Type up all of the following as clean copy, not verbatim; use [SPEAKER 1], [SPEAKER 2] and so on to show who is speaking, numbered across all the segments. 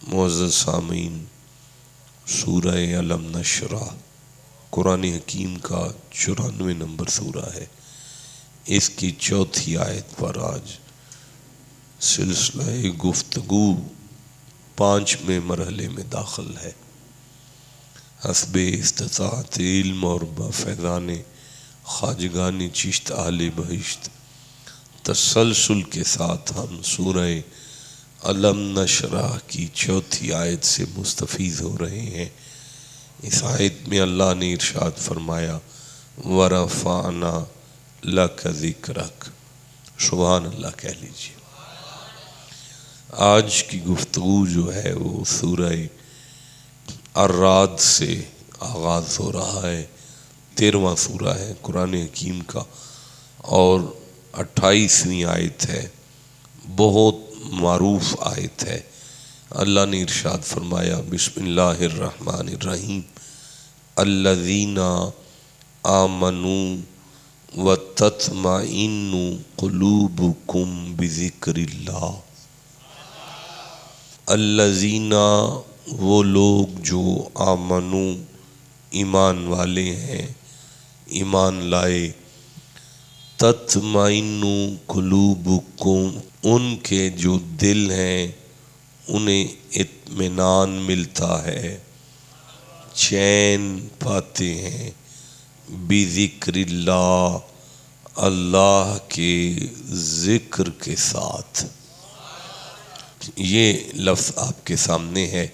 [SPEAKER 1] معزز سامعین، سورہ علم نشرح قرآن حکیم کا 94 نمبر سورہ ہے۔ اس کی چوتھی آیت پر آج سلسلہ گفتگو 5ویں مرحلے میں داخل ہے۔ حسب استطاعت علم اور بفیضان خواجگان چشت اہل بہشت تسلسل کے ساتھ ہم سورہ علم نشرح کی چوتھی آیت سے مستفیض ہو رہے ہیں۔ اس آیت میں اللہ نے ارشاد فرمایا وَرَفَعْنَا لَكَ ذِكْرَكَ، سبحان اللہ کہہ لیجیے۔ آج کی گفتگو جو ہے وہ سورہ الرعد سے آغاز ہو رہا ہے۔ 13واں سورہ ہے قرآن حکیم کا اور 28ویں آیت ہے، بہت معروف آیت ہے۔ اللہ نے ارشاد فرمایا بسم اللہ الرحمن الرحیم الذین آمنوا وتطمئن قلوبکم بذکر اللہ۔ الذین، وہ لوگ جو آمنو، ایمان والے ہیں، ایمان لائے، تطمئن قلوبکم، ان کے جو دل ہیں انہیں اطمینان ملتا ہے، چین پاتے ہیں، بذکر اللہ، اللہ کے ذکر کے ساتھ۔ یہ لفظ آپ کے سامنے ہے،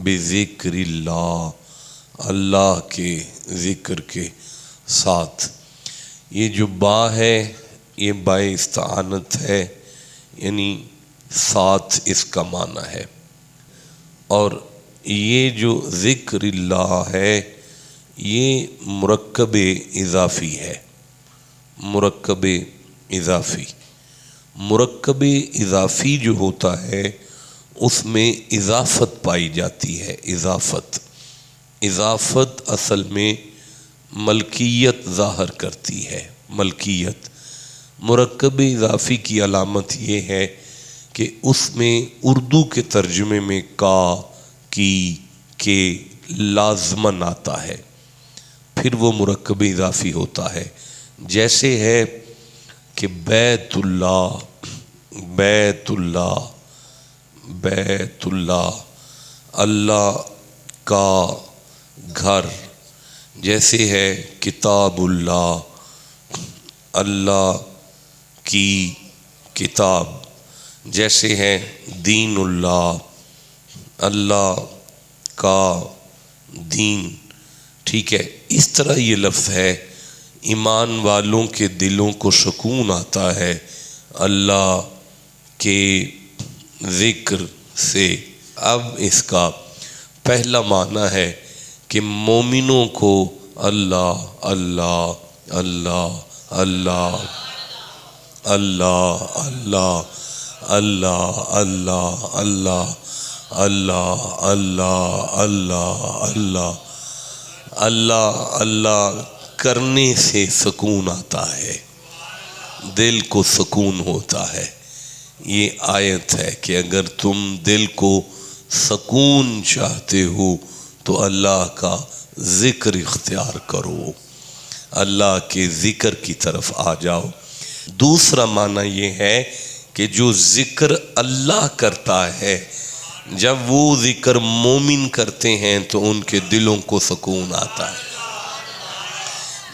[SPEAKER 1] بذکر اللہ، اللہ کے ذکر کے ساتھ۔ یہ جو با ہے یہ بائے استعانت ہے، یعنی ساتھ اس کا معنی ہے، اور یہ جو ذکر اللہ ہے یہ مرکب اضافی ہے۔ مرکب اضافی، مرکب اضافی جو ہوتا ہے اس میں اضافت پائی جاتی ہے۔ اضافت اصل میں ملکیت ظاہر کرتی ہے، ملکیت۔ مرکب اضافی کی علامت یہ ہے کہ اس میں اردو کے ترجمے میں کا، کی، کے لازماً آتا ہے، پھر وہ مرکب اضافی ہوتا ہے۔ جیسے ہے کہ بیت اللہ، بیت اللہ، بیت اللہ، اللہ کا گھر۔ جیسے ہے کتاب اللہ، اللہ کی کتاب۔ جیسے ہے دین اللہ، اللہ کا دین۔ ٹھیک ہے، اس طرح یہ لفظ ہے۔ ایمان والوں کے دلوں کو سکون آتا ہے اللہ کے ذکر سے۔ اب اس کا پہلا معنی ہے کہ مومنوں کو اللہ اللہ اللہ اللہ اللہ اللہ اللہ اللہ اللہ اللہ اللہ اللہ اللہ اللہ اللہ کرنے سے سکون آتا ہے، دل کو سکون ہوتا ہے۔ یہ آیت ہے کہ اگر تم دل کو سکون چاہتے ہو تو اللہ کا ذکر اختیار کرو، اللہ کے ذکر کی طرف آ جاؤ۔ دوسرا معنی یہ ہے کہ جو ذکر اللہ کرتا ہے، جب وہ ذکر مومن کرتے ہیں تو ان کے دلوں کو سکون آتا ہے۔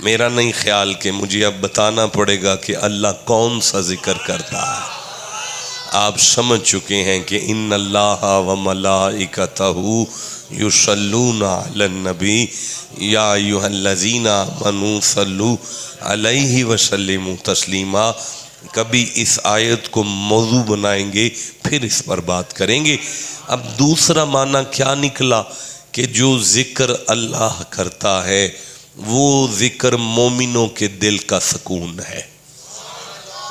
[SPEAKER 1] میرا نہیں خیال کہ مجھے اب بتانا پڑے گا کہ اللہ کون سا ذکر کرتا ہے، آپ سمجھ چکے ہیں کہ ان اللہ و ملائکتہ یصلون علی النبی یا ایھا الذین آمنوا صلوا علیہ وسلموا تسلیما۔ کبھی اس آیت کو موضوع بنائیں گے، پھر اس پر بات کریں گے۔ اب دوسرا معنی کیا نکلا کہ جو ذکر اللہ کرتا ہے وہ ذکر مومنوں کے دل کا سکون ہے۔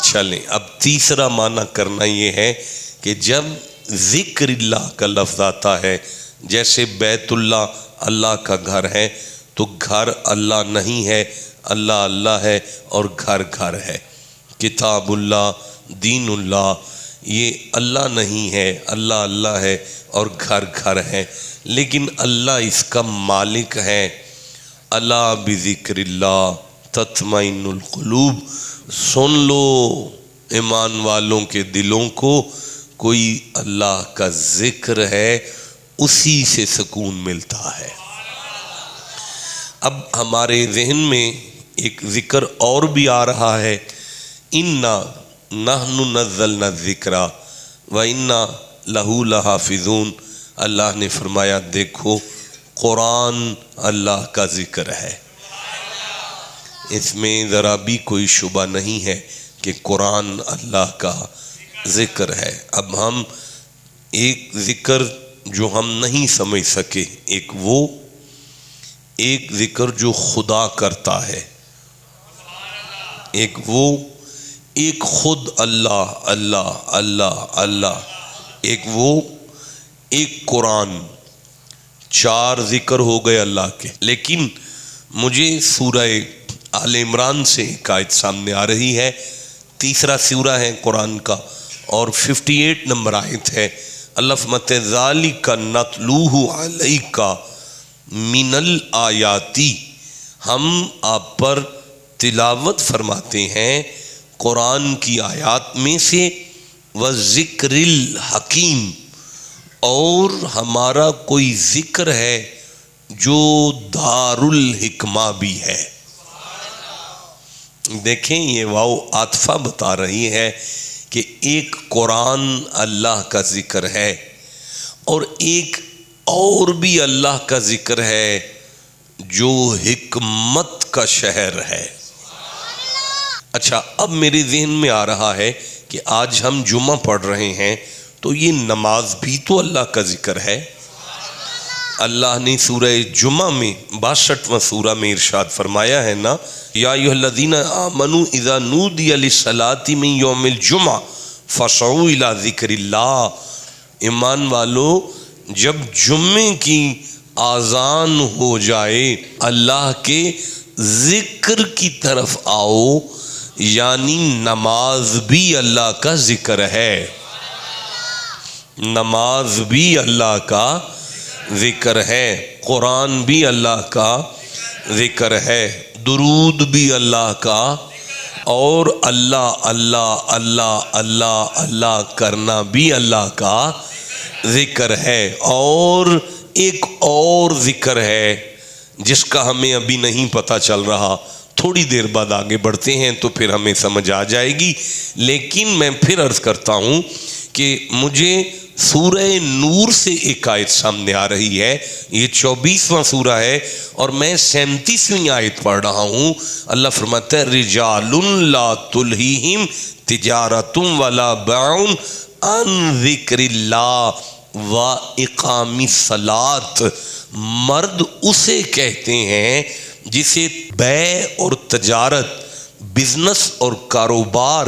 [SPEAKER 1] چلیں اب تیسرا معنی کرنا یہ ہے کہ جب ذکر اللہ کا لفظ آتا ہے، جیسے بیت اللہ اللہ کا گھر ہے، تو گھر اللہ نہیں ہے، اللہ اللہ ہے اور گھر گھر ہے۔ کتاب اللہ، دین اللہ، یہ اللہ نہیں ہے، اللہ اللہ ہے اور گھر گھر ہے، لیکن اللہ اس کا مالک ہے۔ الا بذکر اللہ تطمئن القلوب، سن لو ایمان والوں کے دلوں کو، کوئی اللہ کا ذکر ہے اسی سے سکون ملتا ہے۔ اب ہمارے ذہن میں ایک ذکر اور بھی آ رہا ہے، انا نحن نزلنا الذکر وانا لہ لحافظون۔ اللہ نے فرمایا دیکھو قرآن اللہ کا ذکر ہے، اس میں ذرا بھی کوئی شبہ نہیں ہے کہ قرآن اللہ کا ذکر ہے۔ اب ہم ایک ذکر جو ہم نہیں سمجھ سکے، ایک ذکر جو خدا کرتا ہے، ایک خود اللہ اللہ اللہ اللہ، ایک قرآن، 4 ذکر ہو گئے اللہ کے۔ لیکن مجھے سورہ آل عمران سے ایک آیت سامنے آ رہی ہے، 3 سورہ ہے قرآن کا اور 58 نمبر آیت ہے۔ اللہ فرماتے ہیں ذالک نتلوہ علیک من الآیاتی، ہم آپ پر تلاوت فرماتے ہیں قرآن کی آیات میں سے، وذکر الحکیم، اور ہمارا کوئی ذکر ہے جو دار الحکمہ بھی ہے۔ دیکھیں یہ واو عاطفہ بتا رہی ہے کہ ایک قرآن اللہ کا ذکر ہے اور ایک اور بھی اللہ کا ذکر ہے جو حکمت کا شہر ہے۔ اچھا، اب میرے ذہن میں آ رہا ہے کہ آج ہم جمعہ پڑھ رہے ہیں تو یہ نماز بھی تو اللہ کا ذکر ہے۔ اللہ نے سورہ جمعہ میں 62واں سورہ میں ارشاد فرمایا ہے نا، یا ایھا الذین آمنوا اذا نودی للصلاۃ من یوم الجمعہ فاسعوا الی ذکر اللہ، ایمان والو جب جمعے کی اذان ہو جائے اللہ کے ذکر کی طرف آؤ، یعنی نماز بھی اللہ کا ذکر ہے، نماز بھی اللہ کا ذکر ہے، قرآن بھی اللہ کا ذکر ہے، درود بھی اللہ کا، اور اللہ اللہ اللہ اللہ اللہ کرنا بھی اللہ کا ذکر ہے۔ اور ایک اور ذکر ہے جس کا ہمیں ابھی نہیں پتہ چل رہا، تھوڑی دیر بعد آگے بڑھتے ہیں تو پھر ہمیں سمجھ آ جائے گی۔ لیکن میں پھر عرض کرتا ہوں کہ مجھے سورہ نور سے ایک آیت سامنے آ رہی ہے، یہ 24واں سورہ ہے اور میں 37ویں آیت پڑھ رہا ہوں۔ اللہ فرماتا ہے رجال لا تلہیہم تجارۃ ولا بیع عن ذکر اللہ و اقام الصلاۃ، مرد اسے کہتے ہیں جسے بیع اور تجارت، بزنس اور کاروبار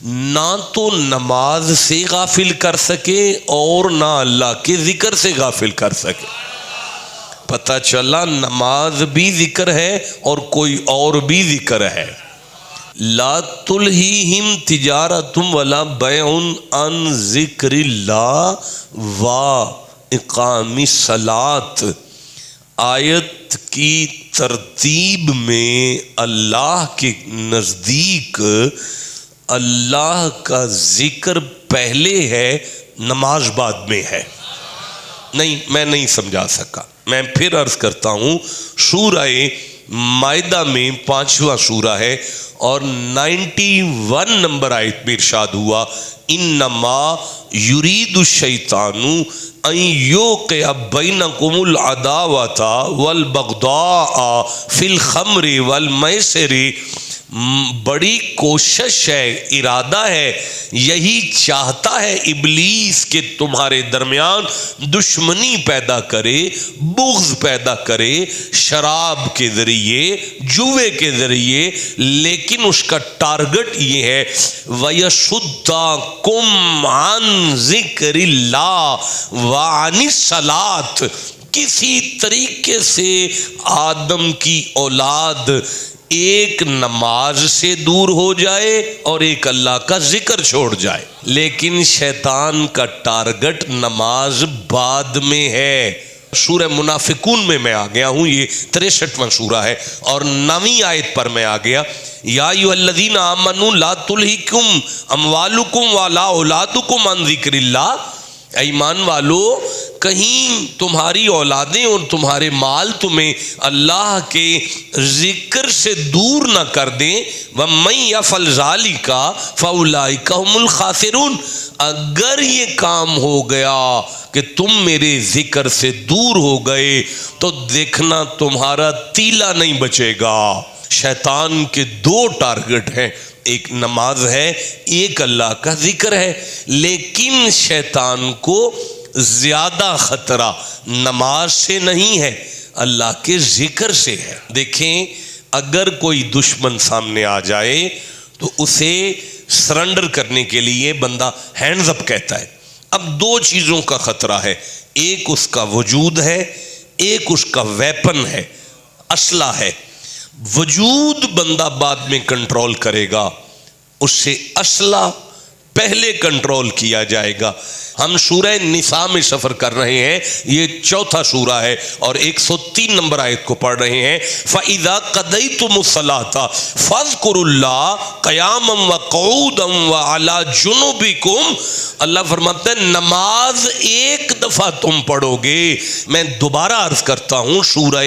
[SPEAKER 1] نہ تو نماز سے غافل کر سکے اور نہ اللہ کے ذکر سے غافل کر سکے۔ پتہ چلا نماز بھی ذکر ہے اور کوئی اور بھی ذکر ہے۔ لا تلہیہم تجارۃ ولا بیع عن ذکر اللہ و اقام الصلاۃ، آیت کی ترتیب میں اللہ کے نزدیک اللہ کا ذکر پہلے ہے، نماز بعد میں ہے۔ نہیں، میں نہیں سمجھا سکا، میں پھر عرض کرتا ہوں۔ سورہ مائدہ میں 5واں سورہ ہے اور 91 نمبر آیت میں ارشاد ہوا انما یرید الشیطان ان یوقع بینکم العداوۃ والبغضاء فی الخمر والمیسر، بڑی کوشش ہے، ارادہ ہے، یہی چاہتا ہے ابلیس کہ تمہارے درمیان دشمنی پیدا کرے، بغض پیدا کرے، شراب کے ذریعے، جوے کے ذریعے، لیکن اس کا ٹارگٹ یہ ہے وَيَصُدَّكُمْ عَنْ ذِكْرِ اللَّهِ وَعَنِ الصَّلَاةِ، کسی طریقے سے آدم کی اولاد ایک نماز سے دور ہو جائے اور ایک اللہ کا ذکر چھوڑ جائے. لیکن شیطان کا ٹارگٹ نماز بعد میں ہے. سورہ منافقون میں آ گیا ہوں، یہ 63واں سورہ ہے اور 9ویں آیت پر میں آ گیا. یا ایھا الذین آمنوا لا تلہکم اموالکم ولا اولادکم عن ذکر اللہ. ایمان والو، کہیں تمہاری اولادیں اور تمہارے مال تمہیں اللہ کے ذکر سے دور نہ کر دیں. وَمَن يَفْعَلْ ذَلِكَ فَأُولَٰئِكَ هُمُ الْخَاسِرُونَ. اگر یہ کام ہو گیا کہ تم میرے ذکر سے دور ہو گئے تو دیکھنا تمہارا تیلا نہیں بچے گا. شیطان کے 2 ٹارگٹ ہیں، ایک نماز ہے، ایک اللہ کا ذکر ہے. لیکن شیطان کو زیادہ خطرہ نماز سے نہیں ہے، اللہ کے ذکر سے ہے. دیکھیں، اگر کوئی دشمن سامنے آ جائے تو اسے سرنڈر کرنے کے لیے بندہ ہینڈز اپ کہتا ہے. اب 2 چیزوں کا خطرہ ہے، ایک اس کا وجود ہے، ایک اس کا ویپن ہے، اسلحہ ہے. وجود بندہ بعد میں کنٹرول کرے گا، اس سے اسلحہ پہلے کنٹرول کیا جائے گا. ہم سورہ نساء میں سفر کر رہے ہیں، یہ 4تھا سورہ ہے اور 103 نمبر آیت کو پڑھ رہے ہیں. فَإِذَا قَضَيْتُمُ الصَّلَاةَ فَاذْكُرُوا اللَّهَ قِيَامًا وَقُعُودًا وَعَلَىٰ جُنُوبِكُمْ. اللہ فرماتا ہے نماز ایک دفعہ تم پڑھو گے. میں دوبارہ عرض کرتا ہوں، سورہ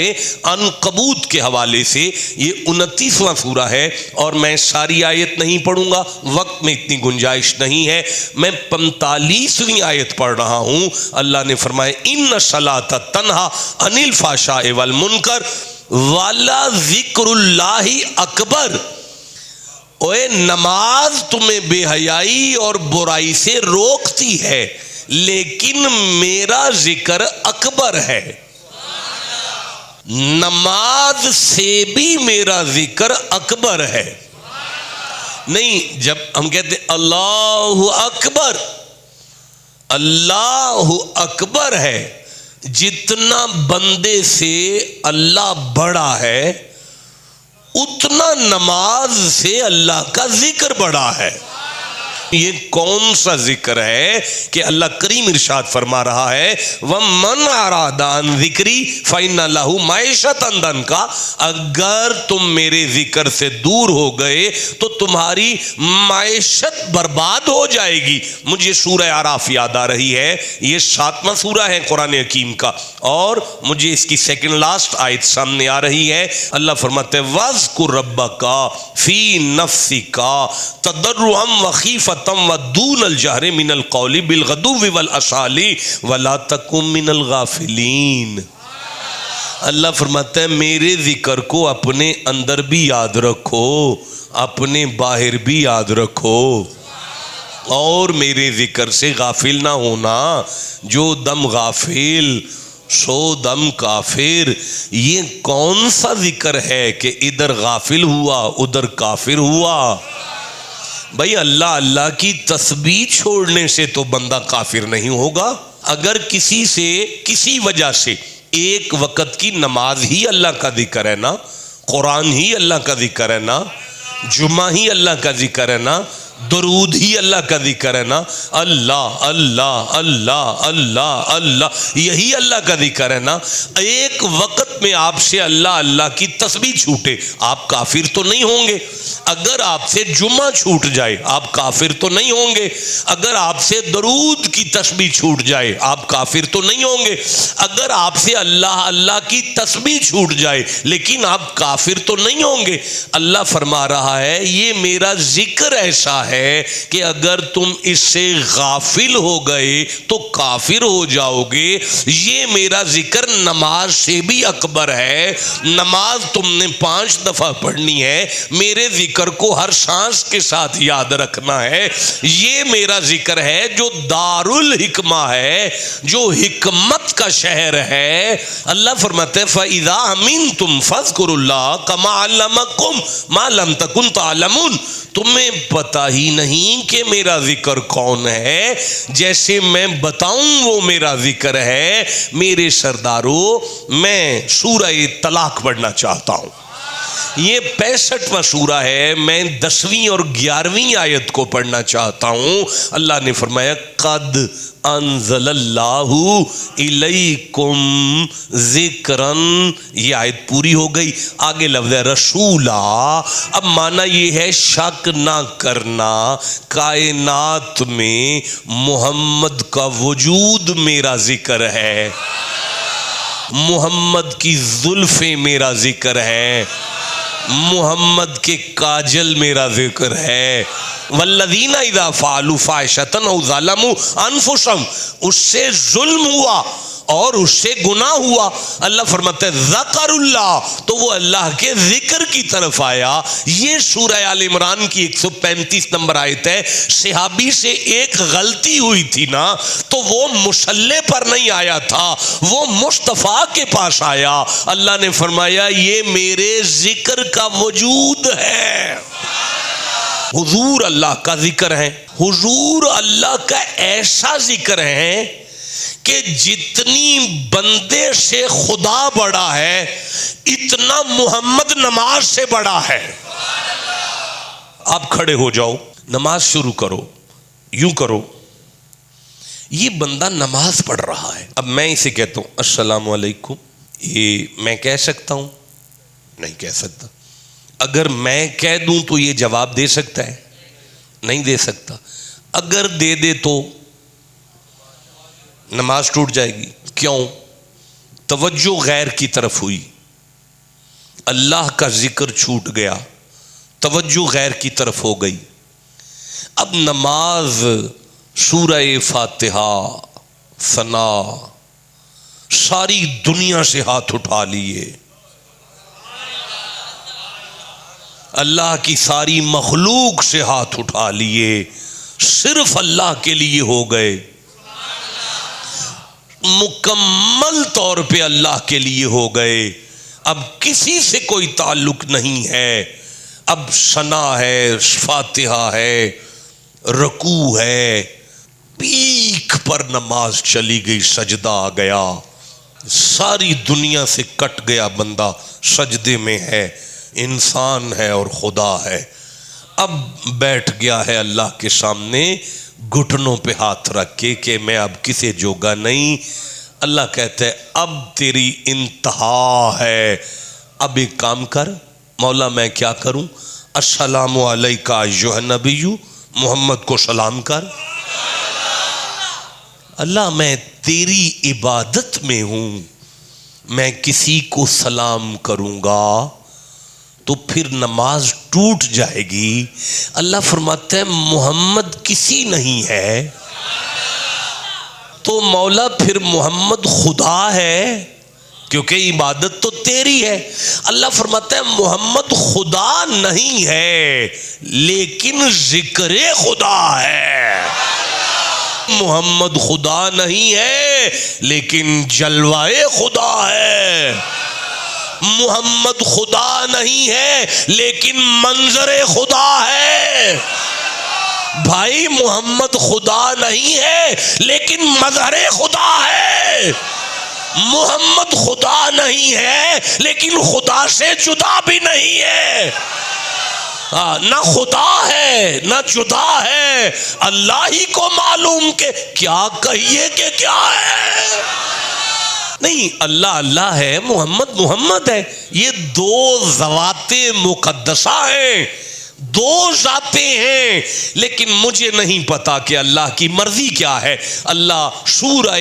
[SPEAKER 1] عنکبوت کے حوالے سے، یہ 29واں سورہ ہے اور میں ساری آیت نہیں پڑھوں گا، وقت میں اتنی گنجائش نہیں ہے. میں 45ویں آیت پڑھ رہا ہوں. اللہ نے فرمایا ان الصلاۃ تنہا عن الفحشاء والمنکر ولذکر اللہ اکبر. اوے نماز تمہیں بے حیائی اور برائی سے روکتی ہے، لیکن میرا ذکر اکبر ہے. نماز سے بھی میرا ذکر اکبر ہے. نہیں، جب ہم کہتے ہیں اللہ اکبر، اللہ اکبر ہے، جتنا بندے سے اللہ بڑا ہے اتنا نماز سے اللہ کا ذکر بڑا ہے. یہ کون سا ذکر ہے کہ اللہ کریم ارشاد فرما رہا ہے وَمَنْ أَرَادَ عَنْ ذِكْرِي فَإِنَّ لَهُ مَعِيشَةً ضَنْكَ. اگر تم میرے ذکر سے دور ہو گئے تو تمہاری معیشت برباد ہو جائے گی. مجھے سورہ اعراف یاد آ رہی ہے، یہ 7واں سورہ ہے قرآن حکیم کا، اور مجھے اس کی سیکنڈ لاسٹ آیت سامنے آ رہی ہے. اللہ فرماتے ہیں وَاذْكُرْ رَبَّكَ فِي نَفْسِكَ تَضَرُّعًا وَخِيفَةً وَدُونَ الْجَهْرِ مِنَ الْقَوْلِ بِالْغُدُوِّ وَالْآصَالِ وَلَا تَكُن مِنَ الْغَافِلِينَ. اللہ فرماتا ہے میرے ذکر کو اپنے اندر بھی یاد رکھو، اپنے باہر بھی یاد رکھو، اور میرے ذکر سے غافل نہ ہونا. جو دم غافل سو دم کافر. یہ کون سا ذکر ہے کہ ادھر غافل ہوا ادھر کافر ہوا؟ بھائی اللہ اللہ کی تسبیح چھوڑنے سے تو بندہ کافر نہیں ہوگا. اگر کسی سے کسی وجہ سے ایک وقت کی نماز ہی اللہ کا ذکر ہے نا، قرآن ہی اللہ کا ذکر ہے نا، جمعہ ہی اللہ کا ذکر ہے نا، درود ہی اللہ کا ذکر ہے نا، اللہ اللہ اللہ اللہ اللہ یہی اللہ کا ذکر ہے نا، ایک وقت میں آپ سے اللہ اللہ کی تسبیح چھوٹے، آپ کافر تو نہیں ہوں گے. اگر آپ سے جمعہ چھوٹ جائے آپ کافر تو نہیں ہوں گے. اگر آپ سے درود کی تسبیح چھوٹ جائے آپ کافر تو نہیں ہوں گے. اگر آپ سے اللہ اللہ کی تسبیح چھوٹ جائے لیکن آپ کافر تو نہیں ہوں گے. اللہ فرما رہا ہے یہ میرا ذکر ایسا ہے کہ اگر تم اس سے غافل ہو گئے تو کافر ہو جاؤ گے. یہ میرا ذکر نماز سے بھی اکبر ہے. نماز تم نے 5 دفعہ پڑھنی ہے، میرے ذکر کو ہر سانس کے ساتھ یاد رکھنا ہے. یہ میرا ذکر ہے جو دار الحکمہ ہے، جو حکمت کا شہر ہے. اللہ فرماتے ہیں فَإِذَا أَمِنْتُمْ فَاذْكُرُوا اللَّهَ كَمَا عَلَّمَكُمْ مَا لَمْ تَكُنْ تَعْلَمُونَ. تمہیں پتہ ہی نہیں کہ میرا ذکر کون ہے، جیسے میں بتاؤں وہ میرا ذکر ہے. میرے سرداروں، میں سورہ طلاق پڑھنا چاہتا ہوں. یہ 65واں سورہ ہے. میں 10ویں اور 11ویں آیت کو پڑھنا چاہتا ہوں. اللہ نے فرمایا قد انزل اللہ الیکم ذکرن. یہ آیت پوری ہو گئی. آگے لفظ ہے رسولا. اب معنی یہ ہے شک نہ کرنا کائنات میں محمد کا وجود میرا ذکر ہے, محمد کی زلفیں میرا ذکر ہے, محمد کے کاجل میرا ذکر ہے. والذین اذا فعلوا فاحشۃ او ظلموا انفسهم. اس سے ظلم ہوا اور اس سے گناہ ہوا. اللہ فرماتا ہے ذکر اللہ, تو وہ اللہ کے ذکر کی طرف آیا. یہ سورہ آل عمران کی 135 نمبر آیت ہے. صحابی سے ایک غلطی ہوئی تھی نا, تو وہ مصلی پر نہیں آیا تھا, وہ مصطفیٰ کے پاس آیا. اللہ نے فرمایا یہ میرے ذکر کا وجود ہے. حضور اللہ کا ذکر ہے. حضور اللہ کا ایسا ذکر ہے کہ جتنی بندے سے خدا بڑا ہے اتنا محمد نماز سے بڑا ہے. آپ کھڑے ہو جاؤ, نماز شروع کرو, یوں کرو. یہ بندہ نماز پڑھ رہا ہے. اب میں اسے کہتا ہوں السلام علیکم, یہ میں کہہ سکتا ہوں؟ نہیں کہہ سکتا. اگر میں کہہ دوں تو یہ جواب دے سکتا ہے؟ نہیں دے سکتا. اگر دے دے تو نماز ٹوٹ جائے گی. کیوں؟ توجہ غیر کی طرف ہوئی, اللہ کا ذکر چھوٹ گیا, توجہ غیر کی طرف ہو گئی. اب نماز سورہ فاتحہ ثنا ساری دنیا سے ہاتھ اٹھا لیے, اللہ کی ساری مخلوق سے ہاتھ اٹھا لیے, صرف اللہ کے لیے ہو گئے, مکمل طور پہ اللہ کے لیے ہو گئے. اب کسی سے کوئی تعلق نہیں ہے. اب ثنا ہے, فاتحہ ہے, رکوع ہے, پیک پر نماز چلی گئی, سجدہ آ گیا, ساری دنیا سے کٹ گیا بندہ, سجدے میں ہے, انسان ہے اور خدا ہے. اب بیٹھ گیا ہے اللہ کے سامنے گھٹنوں پہ ہاتھ رکھ کے کہ میں اب کسے جوگا نہیں. اللہ کہتا ہے اب تیری انتہا ہے, اب ایک کام کر. مولا میں کیا کروں؟ السلام علیکہ ایھا النبی, محمد کو سلام کر. اللہ میں تیری عبادت میں ہوں, میں کسی کو سلام کروں گا تو پھر نماز ٹوٹ جائے گی. اللہ فرماتا ہے محمد کسی نہیں ہے, تو مولا پھر محمد خدا ہے کیونکہ عبادت تو تیری ہے. اللہ فرماتا ہے محمد خدا نہیں ہے لیکن ذکر خدا ہے. محمد خدا نہیں ہے لیکن جلوائے خدا ہے. محمد خدا نہیں ہے لیکن منظر خدا ہے. بھائی محمد خدا نہیں ہے لیکن مظہر خدا ہے. محمد خدا نہیں ہے لیکن خدا سے جدا بھی نہیں ہے. نہ خدا ہے نہ جدا ہے, اللہ ہی کو معلوم کہ کیا کہیے کہ کیا ہے. نہیں, اللہ اللہ ہے, محمد محمد ہے. یہ دو ذوات مقدسہ ہیں, دو ذاتیں ہیں, لیکن مجھے نہیں پتا کہ اللہ کی مرضی کیا ہے. اللہ سورہ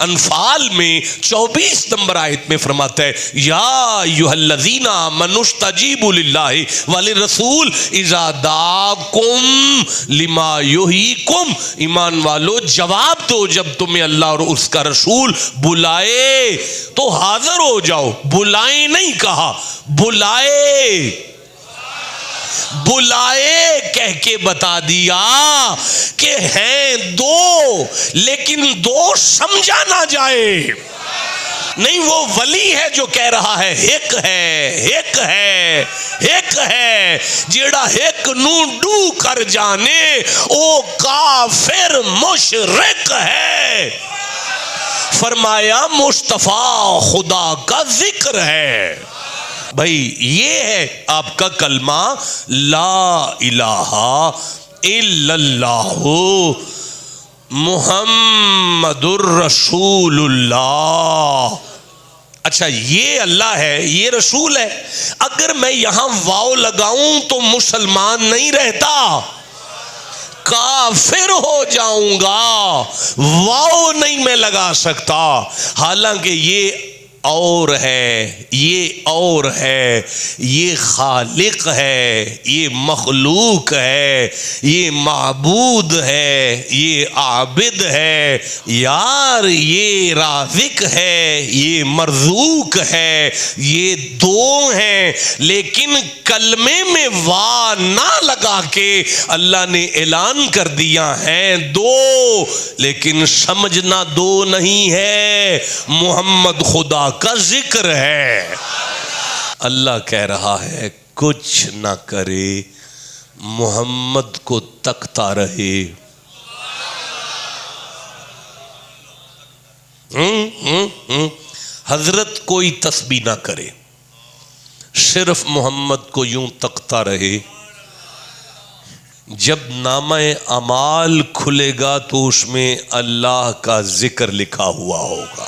[SPEAKER 1] انفال میں 24 نمبر آیت میں فرماتا ہے یا ایھا الذین آمنوا استجیبوا للہ وللرسول اذا دعاکم لما یحییکم. ایمان والو جواب دو جب تمہیں اللہ اور اس کا رسول بلائے تو حاضر ہو جاؤ. بلائیں نہیں کہا, بلائے بلائے کہہ کے بتا دیا کہ ہیں دو لیکن دو سمجھا نہ جائے. نہیں, وہ ولی ہے جو کہہ رہا ہے ایک ہے ایک ہے ایک ہے, جیڑا ایک نو ڈو کر جانے او کافر مشرک ہے. فرمایا مصطفیٰ خدا کا ذکر ہے. بھائی یہ ہے آپ کا کلمہ لا الہ الا اللہ محمد الرسول اللہ. اچھا یہ اللہ ہے، یہ رسول ہے. اگر میں یہاں واو لگاؤں تو مسلمان نہیں رہتا، کافر ہو جاؤں گا. واو نہیں میں لگا سکتا، حالانکہ یہ اور ہے، یہ اور ہے، یہ خالق ہے، یہ مخلوق ہے، یہ معبود ہے، یہ عابد ہے. یار یہ رازق ہے، یہ مرزوق ہے، یہ دو ہیں. لیکن کلمے میں وا نہ لگا کے اللہ نے اعلان کر دیا ہے دو، لیکن سمجھنا دو نہیں ہے، محمد خدا کا ذکر ہے. اللہ کہہ رہا ہے کچھ نہ کرے، محمد کو تکتا رہے. حضرت کوئی تسبیح نہ کرے، صرف محمد کو یوں تکتا رہے. جب نامہ اعمال کھلے گا تو اس میں اللہ کا ذکر لکھا ہوا ہوگا.